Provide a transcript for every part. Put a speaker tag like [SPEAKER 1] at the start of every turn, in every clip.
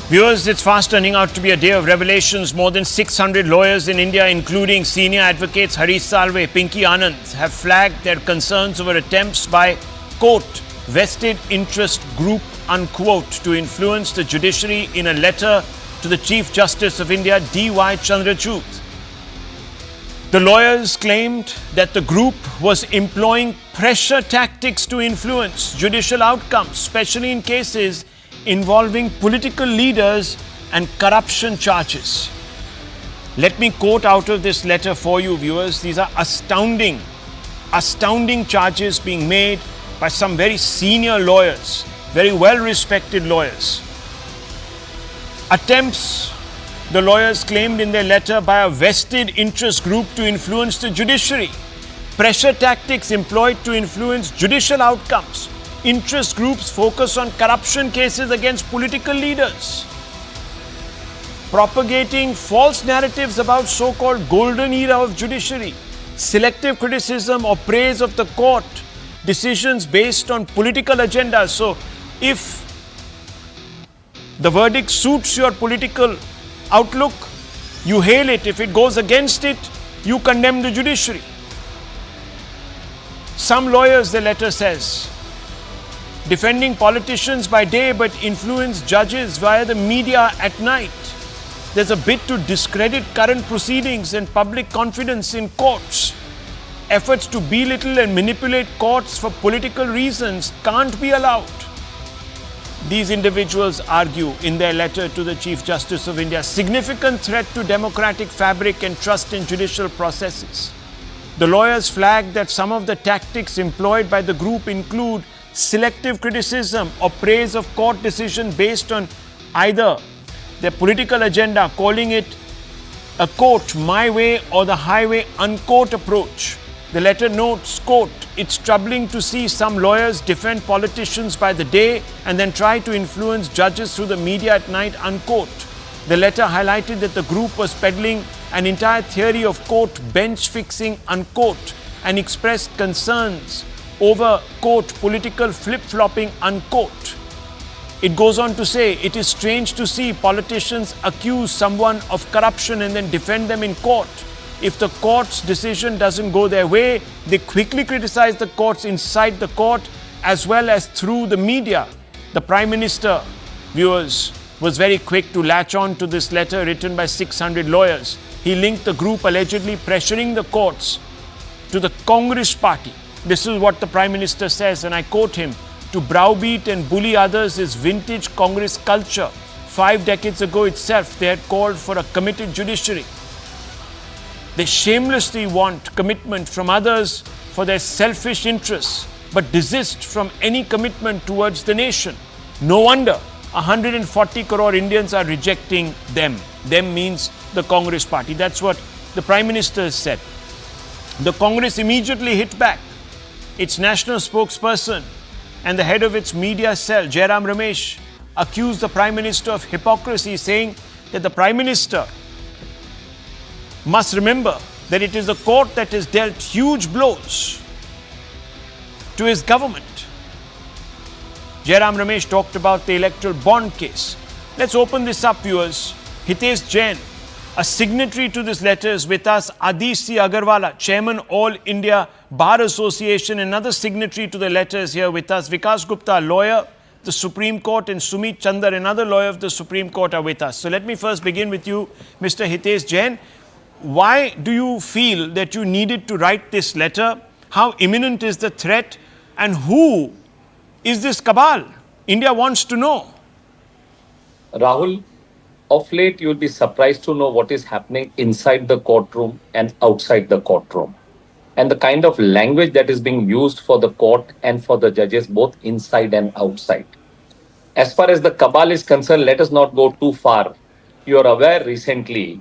[SPEAKER 1] Viewers, it's fast turning out to be a day of revelations. More than 600 lawyers in India, including senior advocates Harish, Salve, Pinky Anand, have flagged their concerns over attempts by, quote, vested interest group, unquote, to influence the judiciary in a letter to the Chief Justice of India, DY Chandrachud. The lawyers claimed that the group was employing pressure tactics to influence judicial outcomes, especially in cases involving political leaders and corruption charges. Let me quote out of this letter for you, viewers. These are astounding charges being made by some very senior lawyers, very well-respected lawyers. Attempts, the lawyers claimed in their letter, by a vested interest group to influence the judiciary. Pressure tactics employed to influence judicial outcomes. Interest groups focus on corruption cases against political leaders. Propagating false narratives about so-called golden era of judiciary. Selective criticism or praise of the court decisions based on political agendas. So, if the verdict suits your political outlook, you hail it. If it goes against it, you condemn the judiciary. Some lawyers, the letter says, defending politicians by day but influence judges via the media at night. There's a bid to discredit current proceedings and public confidence in courts. Efforts to belittle and manipulate courts for political reasons can't be allowed. These individuals argue in their letter to the Chief Justice of India, significant threat to democratic fabric and trust in judicial processes. The lawyers flagged that some of the tactics employed by the group include selective criticism or praise of court decision based on either their political agenda, calling it a, quote, my way or the highway, unquote, approach. The letter notes, quote, it's troubling to see some lawyers defend politicians by the day and then try to influence judges through the media at night, unquote. The letter highlighted that the group was peddling an entire theory of, quote, bench fixing, unquote, and expressed concerns over, quote, political flip-flopping, unquote. It goes on to say, it is strange to see politicians accuse someone of corruption and then defend them in court. If the court's decision doesn't go their way, they quickly criticize the courts inside the court as well as through the media. The Prime Minister, viewers, was very quick to latch on to this letter written by 600 lawyers. He linked the group allegedly pressuring the courts to the Congress party. This is what the Prime Minister says, and I quote him, to browbeat and bully others is vintage Congress culture. 5 decades ago itself, they had called for a committed judiciary. They shamelessly want commitment from others for their selfish interests, but desist from any commitment towards the nation. No wonder 140 crore Indians are rejecting them. Them means the Congress party. That's what the Prime Minister has said. The Congress immediately hit back. Its national spokesperson and the head of its media cell, Jairam Ramesh, accused the Prime Minister of hypocrisy, saying that the Prime Minister must remember that it is the court that has dealt huge blows to his government. Jairam Ramesh talked about the electoral bond case. Let's open this up, viewers. Hitesh Jain, a signatory to this letter, is with us. Adish C. Agarwala, Chairman, All India Bar Association, another signatory to the letter, is here with us. Vikas Gupta, lawyer, the Supreme Court, and Sumit Chandar, another lawyer of the Supreme Court, are with us. So let me first begin with you, Mr. Hitesh Jain. Why do you feel that you needed to write this letter? How imminent is the threat? And who is this cabal? India wants to know.
[SPEAKER 2] Rahul, of late you'll be surprised to know what is happening inside the courtroom and outside the courtroom, and the kind of language that is being used for the court and for the judges, both inside and outside. As far as the cabal is concerned, let us not go too far. You are aware recently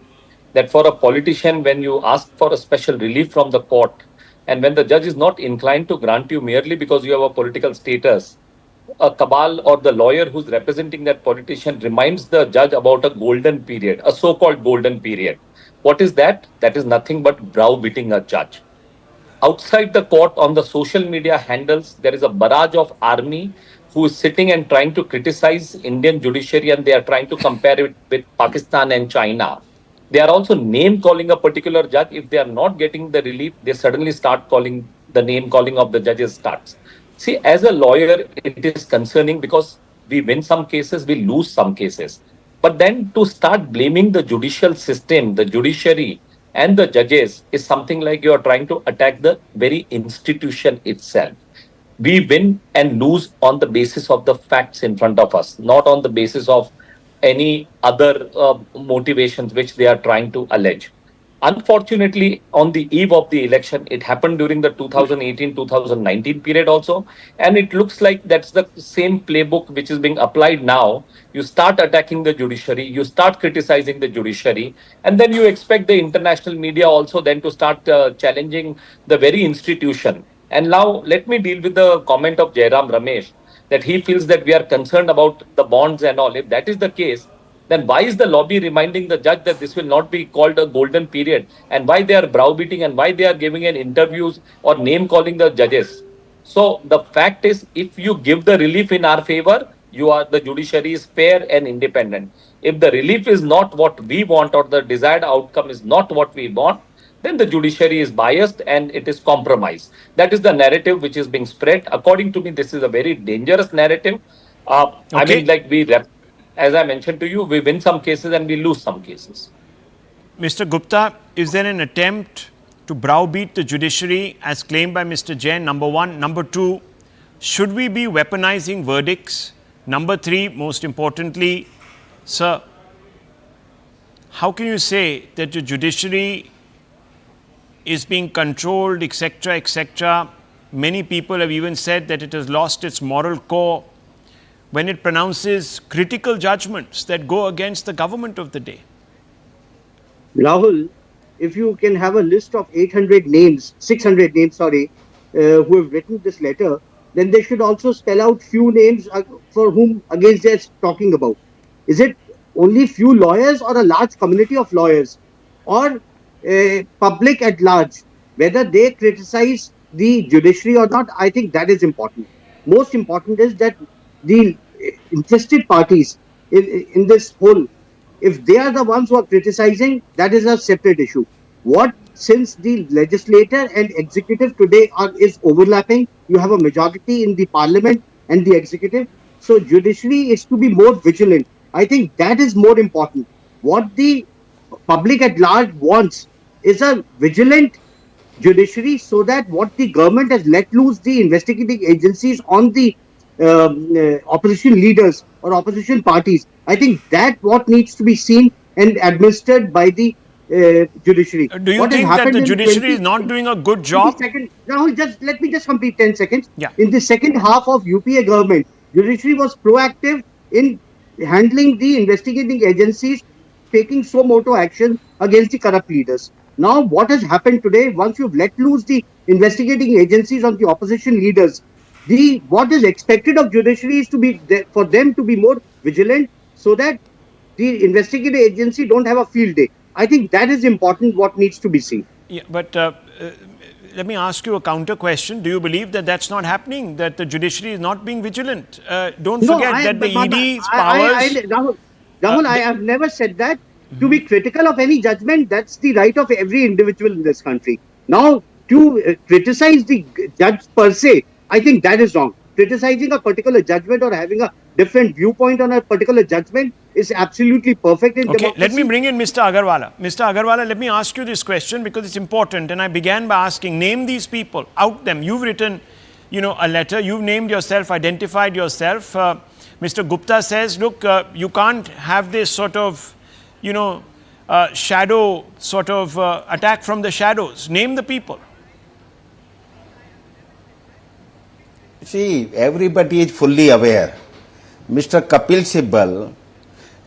[SPEAKER 2] that for a politician, when you ask for a special relief from the court, and when the judge is not inclined to grant you merely because you have a political status, a cabal or the lawyer who's representing that politician reminds the judge about a golden period, a so-called golden period. What is that? That is nothing but browbeating a judge. Outside the court, on the social media handles, there is a barrage of army who is sitting and trying to criticize Indian judiciary, and they are trying to compare it with Pakistan and China. They are also name calling a particular judge. If they are not getting the relief, they suddenly start calling the name calling of the judges starts. See, as a lawyer, it is concerning because we win some cases, we lose some cases. But then to start blaming the judicial system, the judiciary, and the judges is something like you are trying to attack the very institution itself. We win and lose on the basis of the facts in front of us, not on the basis of any other motivations which they are trying to allege. Unfortunately, on the eve of the election, it happened during the 2018-2019 period also. And it looks like that's the same playbook which is being applied now. You start attacking the judiciary, you start criticizing the judiciary, and then you expect the international media also then to start challenging the very institution. And now let me deal with the comment of Jairam Ramesh that he feels that we are concerned about the bonds and all. If that is the case, then why is the lobby reminding the judge that this will not be called a golden period, and why they are browbeating and why they are giving an interviews or name calling the judges? So the fact is, if you give the relief in our favor, the judiciary is fair and independent. If the relief is not what we want or the desired outcome is not what we want, then the judiciary is biased and it is compromised. That is the narrative which is being spread. According to me, this is a very dangerous narrative. I mean,
[SPEAKER 1] Okay.
[SPEAKER 2] as I mentioned to you, we win some cases and we lose some cases.
[SPEAKER 1] Mr. Gupta, is there an attempt to browbeat the judiciary as claimed by Mr. Jain? Number one. Number two, should we be weaponizing verdicts? Number three, most importantly, sir, how can you say that the judiciary is being controlled, etc., etc.? Many people have even said that it has lost its moral core when it pronounces critical judgments that go against the government of the day.
[SPEAKER 3] Rahul, if you can have a list of 800 names, 600 names, sorry, who have written this letter, then they should also spell out few names for whom against they're talking about. Is it only few lawyers or a large community of lawyers or public at large? Whether they criticize the judiciary or not, I think that is important. Most important is that the interested parties in this whole, if they are the ones who are criticizing, that is a separate issue. What, since the legislature and executive today is overlapping, you have a majority in the parliament and the executive. So judiciary is to be more vigilant. I think that is more important. What the public at large wants is a vigilant judiciary, so that what the government has let loose the investigating agencies on the opposition leaders or opposition parties. I think that what needs to be seen and administered by the judiciary.
[SPEAKER 1] Do you
[SPEAKER 3] What
[SPEAKER 1] think that the
[SPEAKER 3] in
[SPEAKER 1] judiciary is not doing a good job?
[SPEAKER 3] Rahul, let me just complete 10 seconds.
[SPEAKER 1] Yeah.
[SPEAKER 3] In the second half of UPA government, judiciary was proactive in handling the investigating agencies, taking suo moto action against the corrupt leaders. Now, what has happened today, once you've let loose the investigating agencies on the opposition leaders, what is expected of judiciary is to be for them to be more vigilant, so that the investigative agency don't have a field day. I think that is important, what needs to be seen.
[SPEAKER 1] Yeah, but let me ask you a counter question. Do you believe that that's not happening, that the judiciary is not being vigilant? Don't forget that the ED's powers...
[SPEAKER 3] Rahul, I have never said that. To be critical of any judgment, that's the right of every individual in this country. Now, to criticize the judge per se, I think that is wrong. Criticizing a particular judgment or having a different viewpoint on a particular judgment is absolutely perfect in democracy.
[SPEAKER 1] Let me bring in Mr. Agarwala. Mr. Agarwala, let me ask you this question because it's important. And I began by asking, name these people, out them. You've written, a letter. You've named yourself, identified yourself. Mr. Gupta says, look, you can't have this sort of, shadow sort of attack from the shadows. Name the people.
[SPEAKER 4] See, everybody is fully aware. Mr. Kapil Sibal,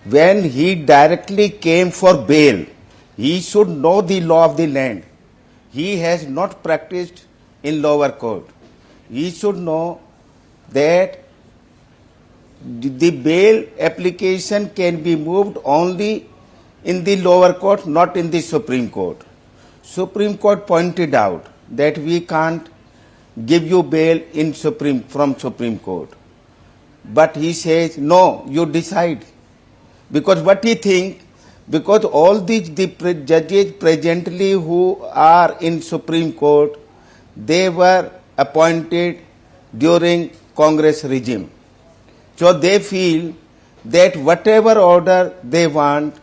[SPEAKER 4] when he directly came for bail, he should know the law of the land. He has not practiced in lower court. He should know that the bail application can be moved only in the lower court, not in the Supreme Court. Supreme Court pointed out that we can't give you bail from Supreme Court. but he says, no, you decide. Because what he thinks, because all the judges presently who are in Supreme Court, they were appointed during Congress regime. So they feel that whatever order they want,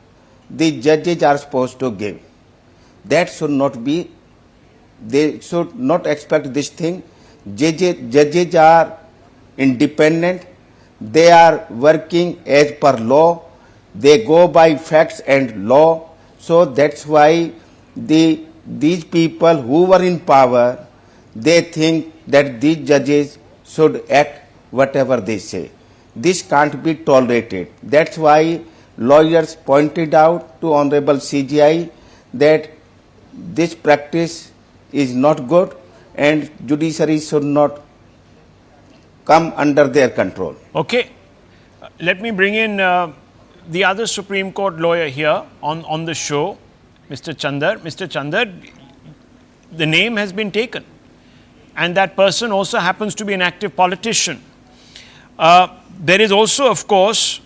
[SPEAKER 4] the judges are supposed to give. That should not be, they should not expect this thing. Judges are independent, they are working as per law, they go by facts and law. So that's why these people who were in power, they think that these judges should act whatever they say. This can't be tolerated. That's why lawyers pointed out to Honorable CJI that this practice is not good and judiciary should not come under their control.
[SPEAKER 1] Okay. Let me bring in the other Supreme Court lawyer here on the show, Mr. Chandar. Mr. Chandar, the name has been taken, and that person also happens to be an active politician. There is also, of course,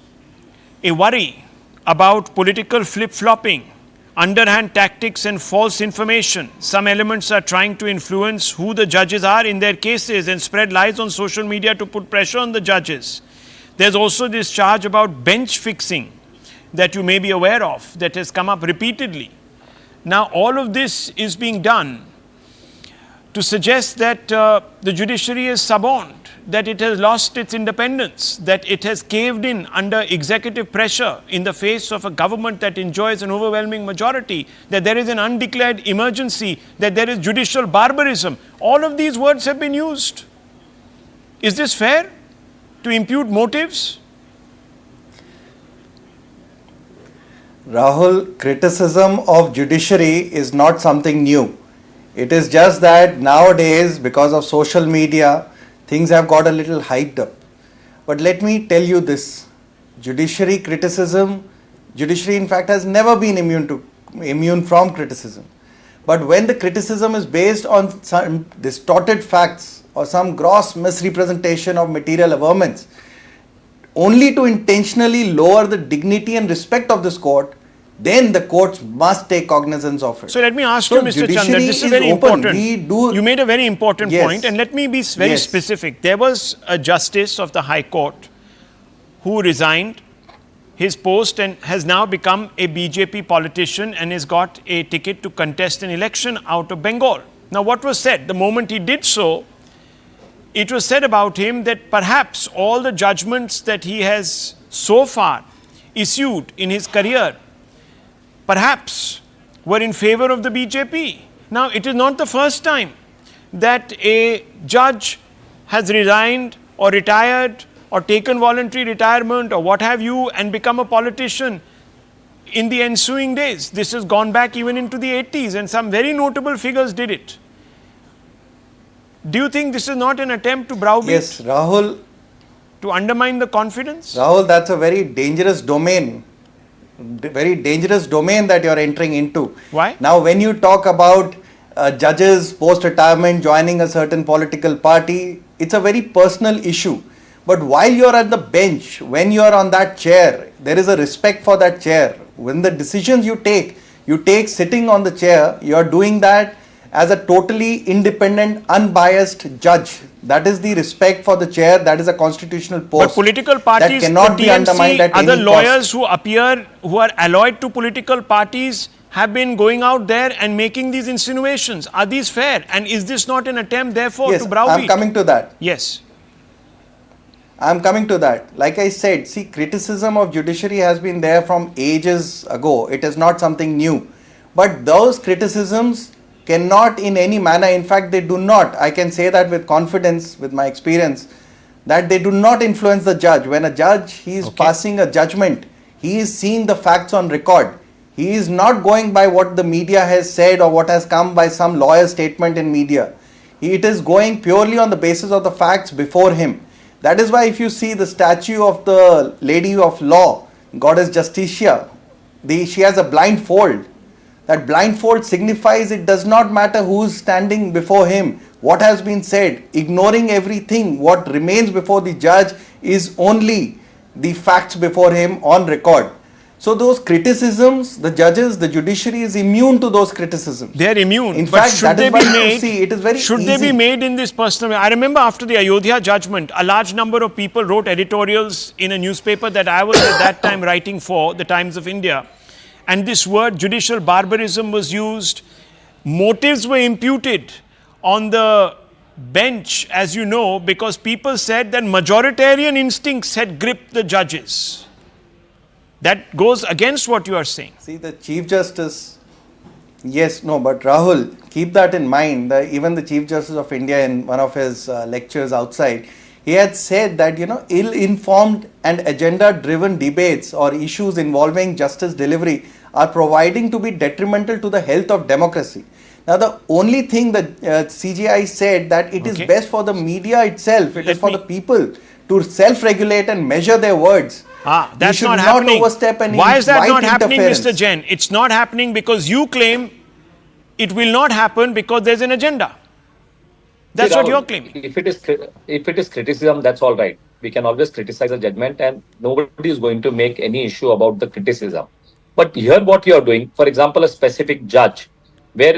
[SPEAKER 1] a worry about political flip-flopping, underhand tactics and false information. Some elements are trying to influence who the judges are in their cases and spread lies on social media to put pressure on the judges. There's also this charge about bench fixing that you may be aware of that has come up repeatedly. Now, all of this is being done to suggest that the judiciary is suborned, that it has lost its independence, that it has caved in under executive pressure in the face of a government that enjoys an overwhelming majority, that there is an undeclared emergency, that there is judicial barbarism. All of these words have been used. Is this fair to impute motives?
[SPEAKER 5] Rahul, criticism of judiciary is not something new. It is just that nowadays, because of social media, things have got a little hyped up. But let me tell you this, judiciary criticism, judiciary in fact has never been immune from criticism. But when the criticism is based on some distorted facts or some gross misrepresentation of material averments, only to intentionally lower the dignity and respect of this court, then the courts must take cognizance of it.
[SPEAKER 1] So let me ask you, Mr. Chandra, this is very important. You made a very important point, and let me be very specific. There was a justice of the High Court who resigned his post and has now become a BJP politician and has got a ticket to contest an election out of Bengal. Now, what was said? The moment he did so, it was said about him that perhaps all the judgments that he has so far issued in his career perhaps were in favor of the BJP. Now, it is not the first time that a judge has resigned or retired or taken voluntary retirement or what have you and become a politician in the ensuing days. This has gone back even into the 80s and some very notable figures did it. Do you think this is not an attempt to browbeat?
[SPEAKER 5] Yes, Rahul.
[SPEAKER 1] To undermine the confidence?
[SPEAKER 5] Rahul, that's a very dangerous domain. Very dangerous domain that you're entering into.
[SPEAKER 1] Why?
[SPEAKER 5] Now, when you talk about judges post-retirement joining a certain political party, it's a very personal issue. But while you're at the bench, when you're on that chair, there is a respect for that chair. When the decisions you take sitting on the chair, you're doing that as a totally independent, unbiased judge. That is the respect for the chair. That is a constitutional post.
[SPEAKER 1] But political parties,
[SPEAKER 5] that cannot be undermined at
[SPEAKER 1] other
[SPEAKER 5] any
[SPEAKER 1] lawyers
[SPEAKER 5] cost.
[SPEAKER 1] who appear, who are allied to political parties, have been going out there and making these insinuations. Are these fair? And is this not an attempt, therefore, to browbeat?
[SPEAKER 5] I'm coming to that.
[SPEAKER 1] Yes.
[SPEAKER 5] I'm coming to that. Like I said, see, criticism of judiciary has been there from ages ago. It is not something new. But those criticisms cannot in any manner, in fact, they do not, I can say that with confidence, with my experience, that they do not influence the judge. When a judge, he is passing a judgment, he is seeing the facts on record. He is not going by what the media has said or what has come by some lawyer's statement in media. It is going purely on the basis of the facts before him. That is why if you see the statue of the Lady of Law, Goddess Justitia, she has a blindfold. That blindfold signifies it does not matter who's standing before him, what has been said, ignoring everything. What remains before the judge is only the facts before him on record. So those criticisms, the judges, the judiciary is immune to those criticisms.
[SPEAKER 1] They are immune.
[SPEAKER 5] In
[SPEAKER 1] but
[SPEAKER 5] fact,
[SPEAKER 1] should
[SPEAKER 5] that
[SPEAKER 1] they
[SPEAKER 5] is why
[SPEAKER 1] be
[SPEAKER 5] you
[SPEAKER 1] made?
[SPEAKER 5] see it is very
[SPEAKER 1] should
[SPEAKER 5] easy.
[SPEAKER 1] they be made in this personal way? I remember after the Ayodhya judgment, a large number of people wrote editorials in a newspaper that I was at that time writing for, the Times of India, and this word judicial barbarism was used. Motives were imputed on the bench, as you know, because people said that majoritarian instincts had gripped the judges. That goes against what you are saying.
[SPEAKER 5] See, the Chief Justice, yes, no, but Rahul, keep that in mind. Even the Chief Justice of India, in one of his lectures outside, he had said that, ill-informed and agenda-driven debates or issues involving justice delivery are proving to be detrimental to the health of democracy. Now, the only thing that CJI said that it is best for the media itself, it is for the people to self-regulate and measure their words.
[SPEAKER 1] That's not happening.
[SPEAKER 5] Overstep and
[SPEAKER 1] why is that not happening,
[SPEAKER 5] interference.
[SPEAKER 1] Mr. Jain? It's not happening because you claim it will not happen because there's an agenda. That's what you're claiming.
[SPEAKER 2] If it is criticism, that's all right. We can always criticize a judgment and nobody is going to make any issue about the criticism. But here what you are doing, for example, a specific judge where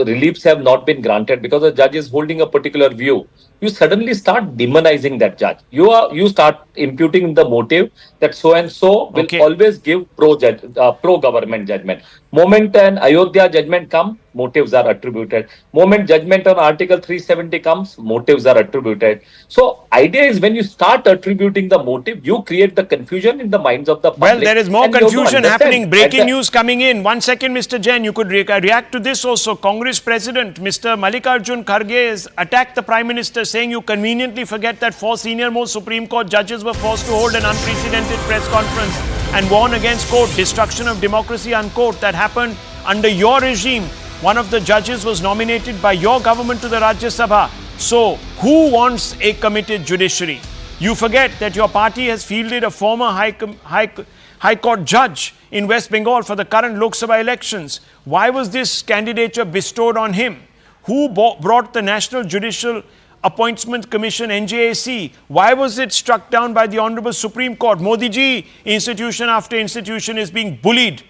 [SPEAKER 2] reliefs have not been granted because the judge is holding a particular view, you suddenly start demonizing that judge. You start imputing the motive that so and so will always give pro-government judgment. Moment an Ayodhya judgment comes, motives are attributed. Moment judgment on Article 370 comes, motives are attributed. So idea is when you start attributing the motive, you create the confusion in the minds of the public.
[SPEAKER 1] Well, there is more confusion happening. Breaking news coming in. 1 second, Mr. Jain, you could react to this also. Congress President Mr. Mallikarjun Kharge has attacked the Prime Minister, saying you conveniently forget that 4 senior-most Supreme Court judges were forced to hold an unprecedented press conference and warn against, quote, destruction of democracy, unquote, that happened under your regime. One of the judges was nominated by your government to the Rajya Sabha. So, who wants a committed judiciary? You forget that your party has fielded a former High Court judge in West Bengal for the current Lok Sabha elections. Why was this candidature bestowed on him? Who brought the National Judicial Appointment Commission, NJAC? Why was it struck down by the Honorable Supreme Court? Modi ji, institution after institution is being bullied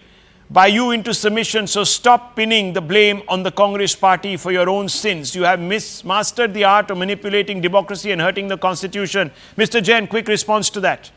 [SPEAKER 1] by you into submission. So stop pinning the blame on the Congress party for your own sins. You have mastered the art of manipulating democracy and hurting the constitution. Mr. Jain, quick response to that.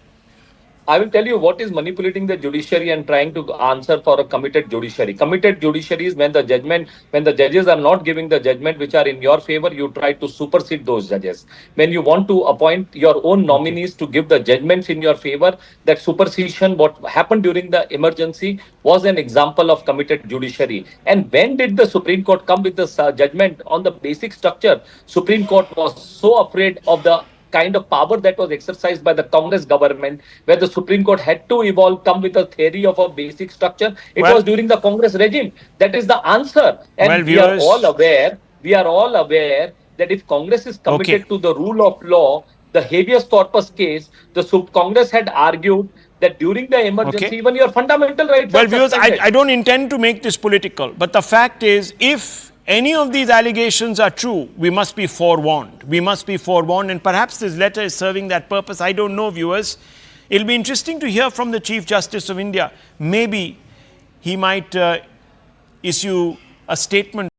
[SPEAKER 2] I will tell you what is manipulating the judiciary and trying to answer for a committed judiciary. Committed judiciary is when the judges are not giving the judgment which are in your favor, you try to supersede those judges. When you want to appoint your own nominees to give the judgments in your favor, that supersession, what happened during the emergency, was an example of committed judiciary. And when did the Supreme Court come with this judgment on the basic structure? Supreme Court was so afraid of the kind of power that was exercised by the Congress government, where the Supreme Court had to come with a theory of a basic structure. It was during the Congress regime. That is the answer. And we are all aware that if Congress is committed to the rule of law, the habeas corpus case, the Congress had argued that during the emergency, even your fundamental rights
[SPEAKER 1] Well, viewers, I don't intend to make this political, but the fact is, if any of these allegations are true, we must be forewarned. We must be forewarned, and perhaps this letter is serving that purpose. I don't know, viewers. It'll be interesting to hear from the Chief Justice of India. Maybe he might issue a statement